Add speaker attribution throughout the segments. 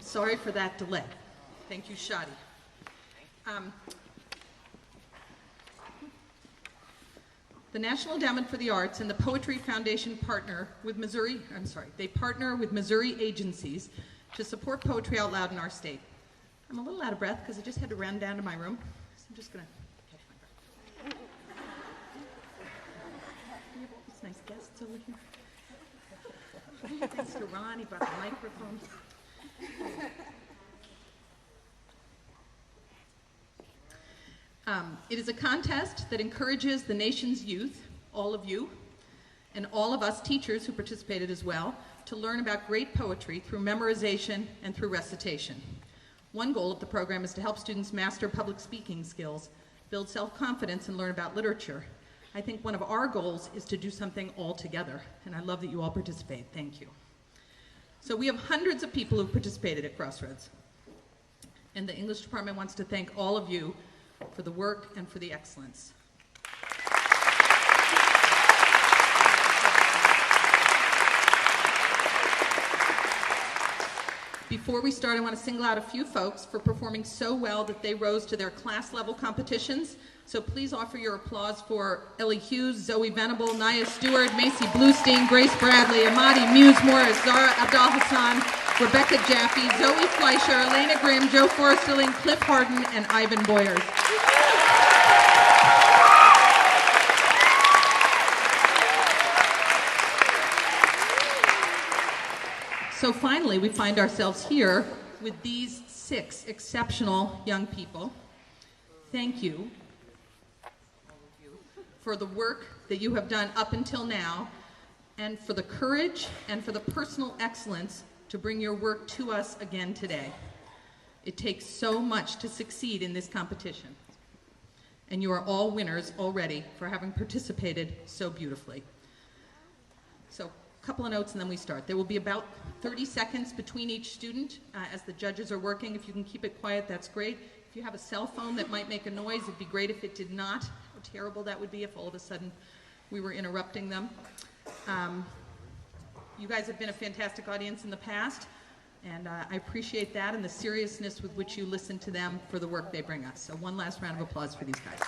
Speaker 1: I'm sorry for that delay. Thank you, Shadi. The National Endowment for the Arts and the Poetry Foundation partner with Missouri agencies to support poetry out loud in our state. I'm a little out of breath because I just had to run down to my room, so I'm just going to catch my breath. We have all these nice guests over here. Thanks to Ron, he brought the microphone. It is a contest that encourages the nation's youth, all of you, and all of us teachers who participated as well, to learn about great poetry through memorization and through recitation. One goal of the program is to help students master public speaking skills, build self-confidence, and learn about literature. I think one of our goals is to do something all together, and I love that you all participate. Thank you. So we have hundreds of people who've participated at Crossroads, and the English department wants to thank all of you for the work and for the excellence. Before we start, I want to single out a few folks for performing so well that they rose to their class level competitions. So please offer your applause for Ellie Hughes, Zoe Venable, Naya Stewart, Macy Bluestein, Grace Bradley, Amadi Muse Morris, Zara Abdal Hassan, Rebecca Jaffe, Zoe Fleischer, Elena Grimm, Joe Forrestilling, Cliff Harden, and Ivan Boyers. So finally, we find ourselves here with these 6 exceptional young people. Thank you, all of you, for the work that you have done up until now, and for the courage and for the personal excellence to bring your work to us again today. It takes so much to succeed in this competition, and you are all winners already for having participated so beautifully. So, a couple of notes and then we start. There will be about 30 seconds between each student as the judges are working. If you can keep it quiet, that's great. If you have a cell phone that might make a noise, it'd be great if it did not. How terrible that would be if all of a sudden we were interrupting them. You guys have been a fantastic audience in the past, and I appreciate that and the seriousness with which you listen to them for the work they bring us. So one last round of applause for these guys.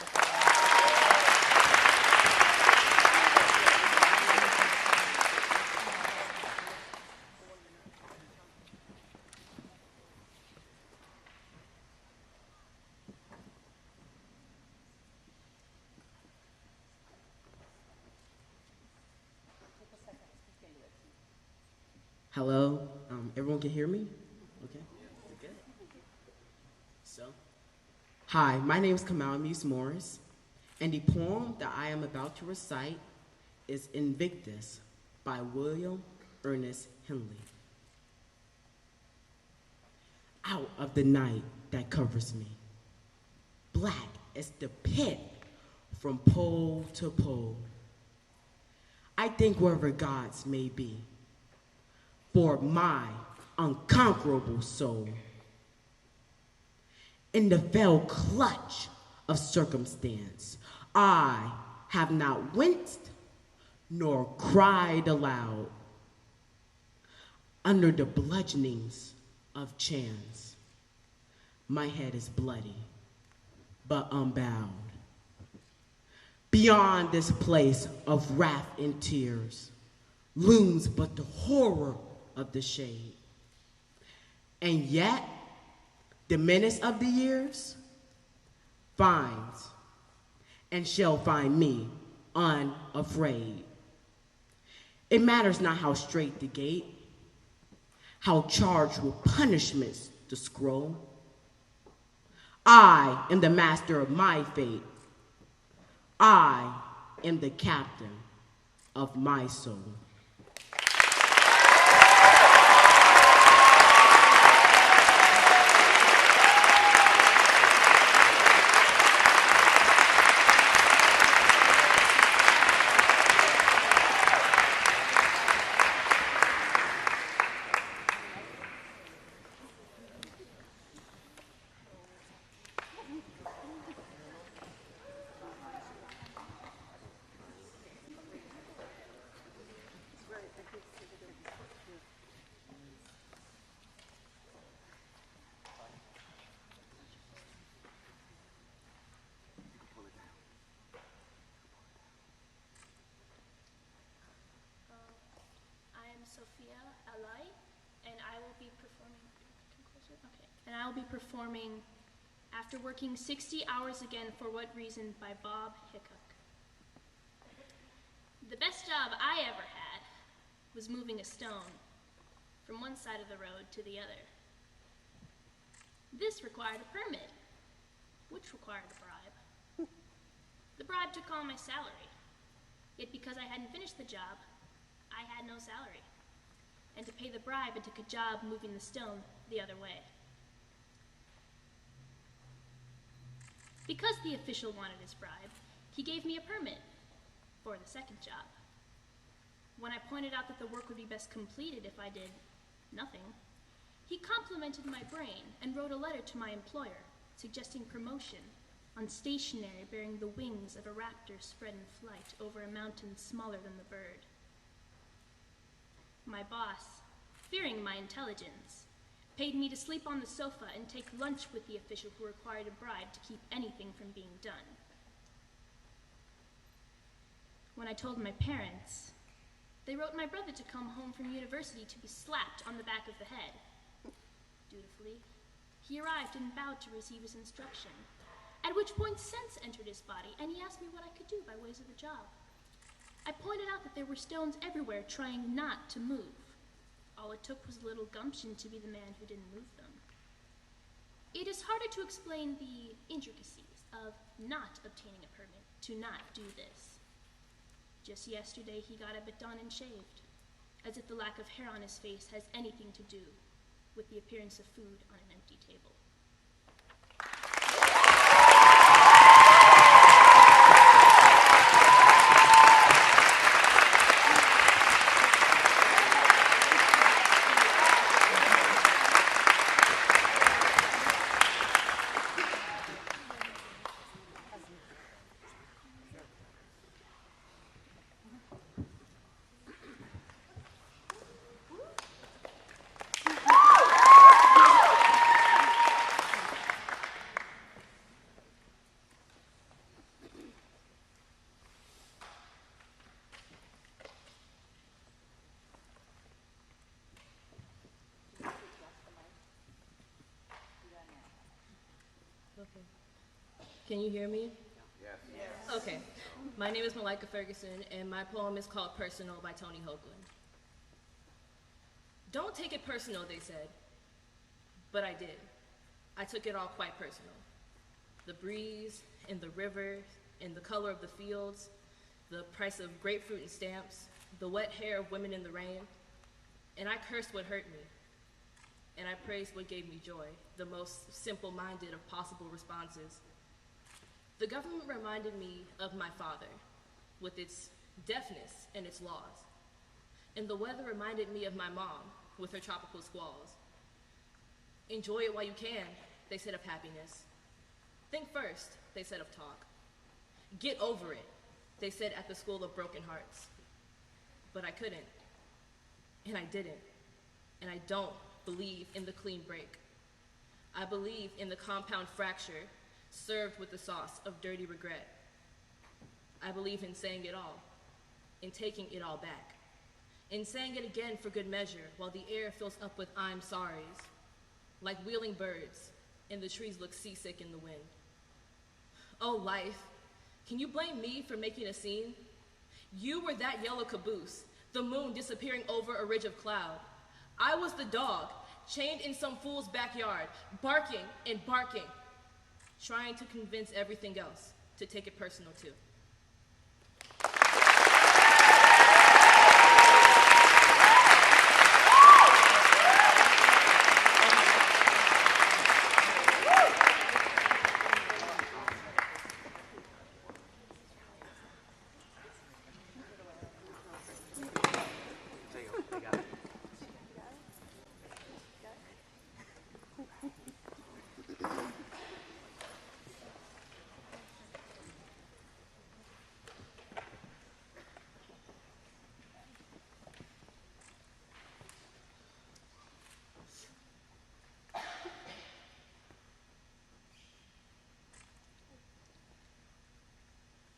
Speaker 2: Hello, everyone can hear me? Okay, good. So, hi, my name is Kamal Muse Morris, and the poem that I am about to recite is Invictus by William Ernest Henley. Out of the night that covers me, black as the pit from pole to pole, I think wherever gods may be, for my unconquerable soul. In the fell clutch of circumstance, I have not winced nor cried aloud. Under the bludgeonings of chance, my head is bloody, but unbowed. Beyond this place of wrath and tears looms but the horror of the shade. And yet, the menace of the years finds and shall find me unafraid. It matters not how straight the gate, how charged with punishments the scroll. I am the master of my fate. I am the captain of my soul.
Speaker 3: Okay. And I will be performing After Working 60 Hours Again for What Reason by Bob Hickok. The best job I ever had was moving a stone from one side of the road to the other. This required a permit, which required a bribe. The bribe took all my salary, yet because I hadn't finished the job, I had no salary. And to pay the bribe, it took a job moving the stone the other way. Because the official wanted his bribe, he gave me a permit for the second job. When I pointed out that the work would be best completed if I did nothing, he complimented my brain and wrote a letter to my employer suggesting promotion on stationery bearing the wings of a raptor spread in flight over a mountain smaller than the bird. My boss, fearing my intelligence, paid me to sleep on the sofa and take lunch with the official who required a bribe to keep anything from being done. When I told my parents, they wrote my brother to come home from university to be slapped on the back of the head. Dutifully, he arrived and bowed to receive his instruction, at which point sense entered his body, and he asked me what I could do by ways of the job. I pointed out that there were stones everywhere trying not to move. All it took was a little gumption to be the man who didn't move them. It is harder to explain the intricacies of not obtaining a permit to not do this. Just yesterday, he got a bit done and shaved, as if the lack of hair on his face has anything to do with the appearance of food on an empty table.
Speaker 4: Okay. Can you hear me? Yes. Okay. My name is Malika Ferguson, and my poem is called Personal by Tony Hoagland. Don't take it personal, they said. But I did. I took it all quite personal. The breeze, and the river, and the color of the fields, the price of grapefruit and stamps, the wet hair of women in the rain. And I cursed what hurt me. And I praised what gave me joy, the most simple-minded of possible responses. The government reminded me of my father, with its deafness and its laws. And the weather reminded me of my mom, with her tropical squalls. Enjoy it while you can, they said of happiness. Think first, they said of talk. Get over it, they said at the School of Broken Hearts. But I couldn't, and I didn't, and I don't believe in the clean break. I believe in the compound fracture served with the sauce of dirty regret. I believe in saying it all, in taking it all back, in saying it again for good measure while the air fills up with I'm sorries, like wheeling birds and the trees look seasick in the wind. Oh, life, can you blame me for making a scene? You were that yellow caboose, the moon disappearing over a ridge of cloud. I was the dog, chained in some fool's backyard, barking and barking, trying to convince everything else to take it personal too.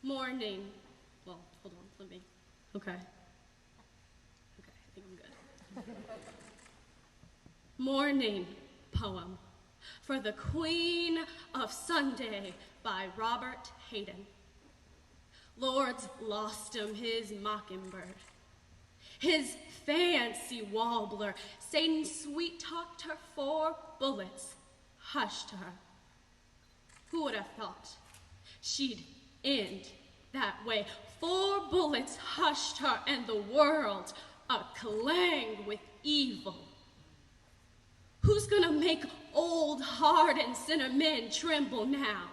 Speaker 5: Morning. Well, hold on, let me. Okay. Okay, I think I'm good. Morning Poem for the Queen of Sunday by Robert Hayden. Lords lost him his mockingbird, his fancy warbler. Satan sweet-talked her 4 bullets, hushed her. Who would have thought she'd end that way? 4 bullets hushed her, and the world a-clang with evil. Who's gonna make old, hardened sinner men tremble now?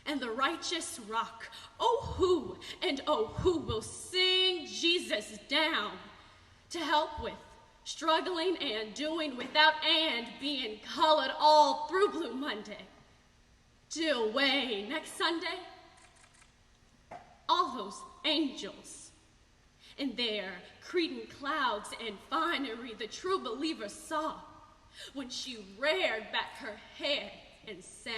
Speaker 5: And the righteous rock, oh who will sing Jesus down to help with struggling and doing without and being colored all through Blue Monday till way next Sunday? All those angels in their Cretan clouds and finery the true believer saw when she reared back her head and sang.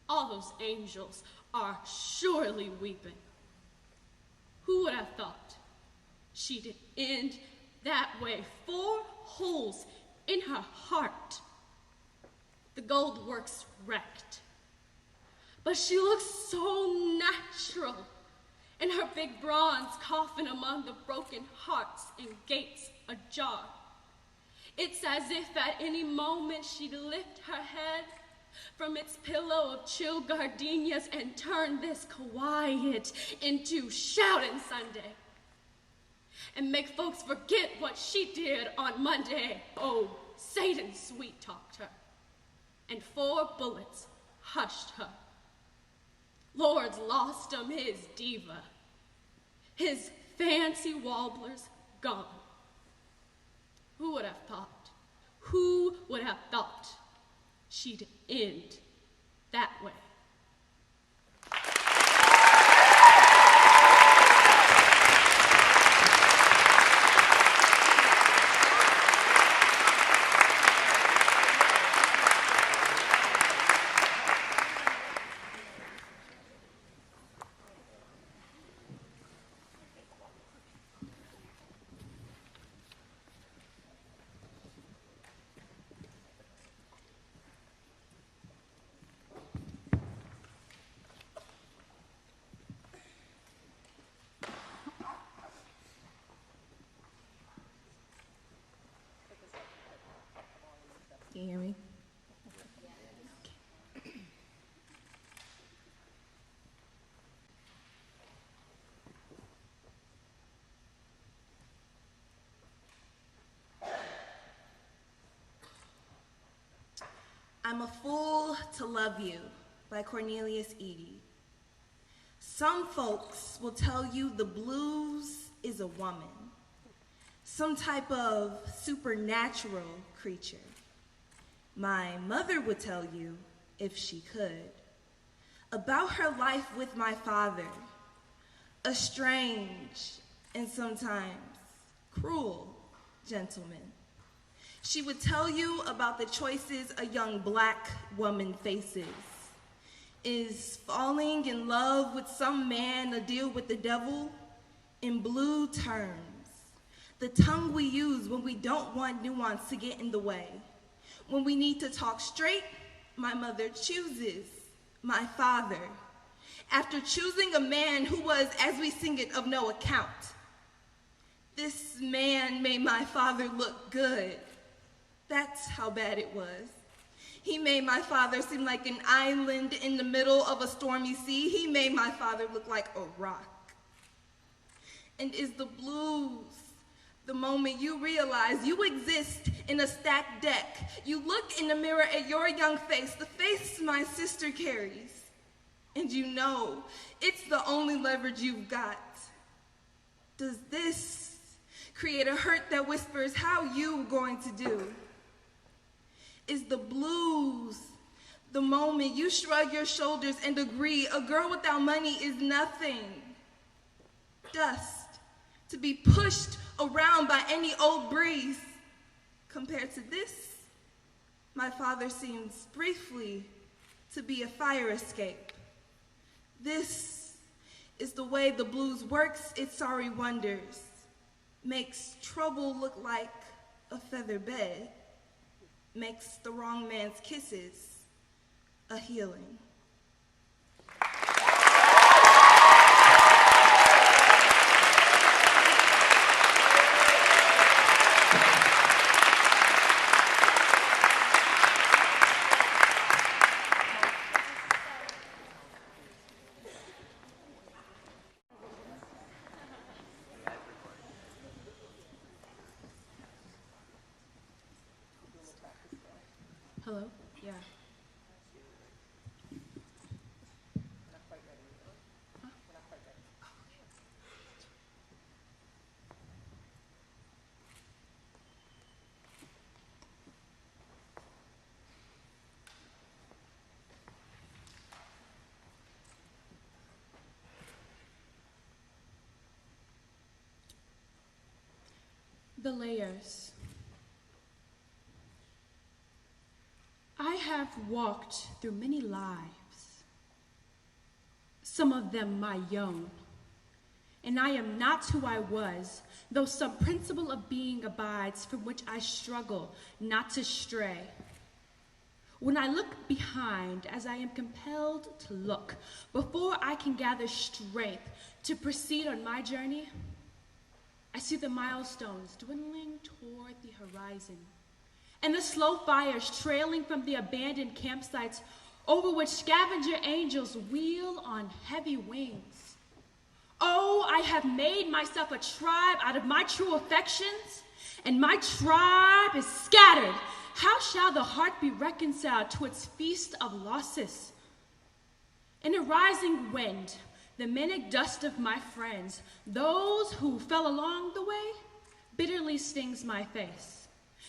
Speaker 5: All those angels are surely weeping. Who would have thought she'd end that way? 4 holes in her heart. The gold work's wrecked. But she looks so natural in her big bronze coffin among the broken hearts and gates ajar. It's as if at any moment she'd lift her head from its pillow of chill gardenias and turn this quiet into shouting Sunday and make folks forget what she did on Monday. Oh, Satan sweet-talked her, and 4 bullets hushed her. Lords lost him his diva, his fancy warblers gone. Who would have thought? Who would have thought she'd end that way?
Speaker 1: Can you hear me?
Speaker 6: I'm a Fool to Love You by Cornelius Eady. Some folks will tell you the blues is a woman, some type of supernatural creature. My mother would tell you, if she could, about her life with my father, a strange and sometimes cruel gentleman. She would tell you about the choices a young black woman faces. Is falling in love with some man a deal with the devil? In blue terms, the tongue we use when we don't want nuance to get in the way. When we need to talk straight, my mother chooses my father. After choosing a man who was, as we sing it, of no account. This man made my father look good. That's how bad it was. He made my father seem like an island in the middle of a stormy sea. He made my father look like a rock. And is the blues the moment you realize you exist in a stacked deck? You look in the mirror at your young face, the face my sister carries, and you know it's the only leverage you've got. Does this create a hurt that whispers how you going to do? Is the blues the moment you shrug your shoulders and agree a girl without money is nothing? Dust to be pushed around by any old breeze. Compared to this, my father seems briefly to be a fire escape. This is the way the blues works its sorry wonders, makes trouble look like a feather bed makes the wrong man's kisses a healing.
Speaker 5: Hello? Yeah. The layers. I have walked through many lives, some of them my own, and I am not who I was, though some principle of being abides from which I struggle not to stray. When I look behind, as I am compelled to look, before I can gather strength to proceed on my journey, I see the milestones dwindling toward the horizon, and the slow fires trailing from the abandoned campsites over which scavenger angels wheel on heavy wings. Oh, I have made myself a tribe out of my true affections, and my tribe is scattered. How shall the heart be reconciled to its feast of losses? In a rising wind, the manic dust of my friends, those who fell along the way, bitterly stings my face.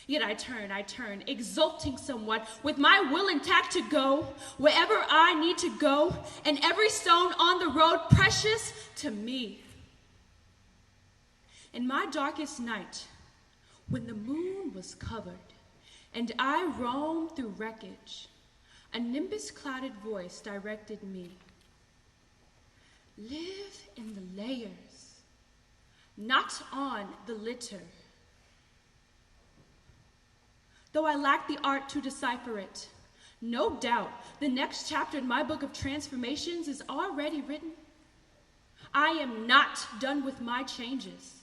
Speaker 5: Yet I turn, exulting somewhat, with my will intact to go wherever I need to go, and every stone on the road precious to me. In my darkest night, when the moon was covered, and I roamed through wreckage, a nimbus-clouded voice directed me. Live in the layers, not on the litter. Though I lack the art to decipher it, no doubt the next chapter in my book of transformations is already written. I am not done with my changes.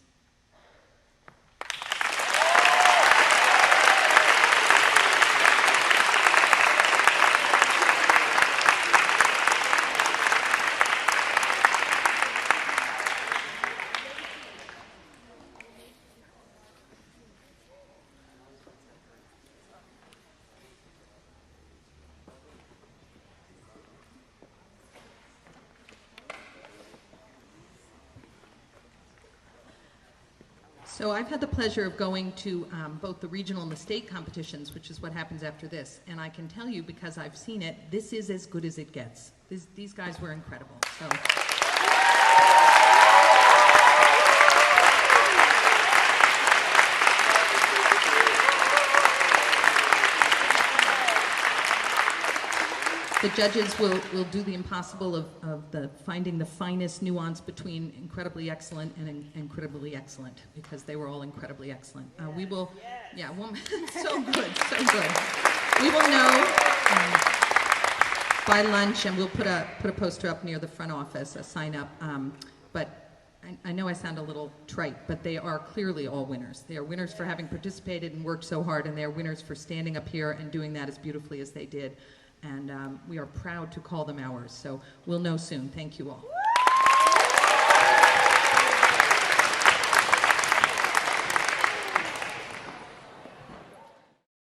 Speaker 1: So I've had the pleasure of going to both the regional and the state competitions, which is what happens after this. And I can tell you, because I've seen it, this is as good as it gets. These guys were incredible. So. The judges will do the impossible of finding the finest nuance between incredibly excellent and incredibly excellent, because they were all incredibly excellent. We will, so good, so good. We will know by lunch, and we'll put a poster up near the front office, a sign up. But I know I sound a little trite, but they are clearly all winners. They are winners for having participated and worked so hard, and they are winners for standing up here and doing that as beautifully as they did. And we are proud to call them ours. So we'll know soon. Thank you all.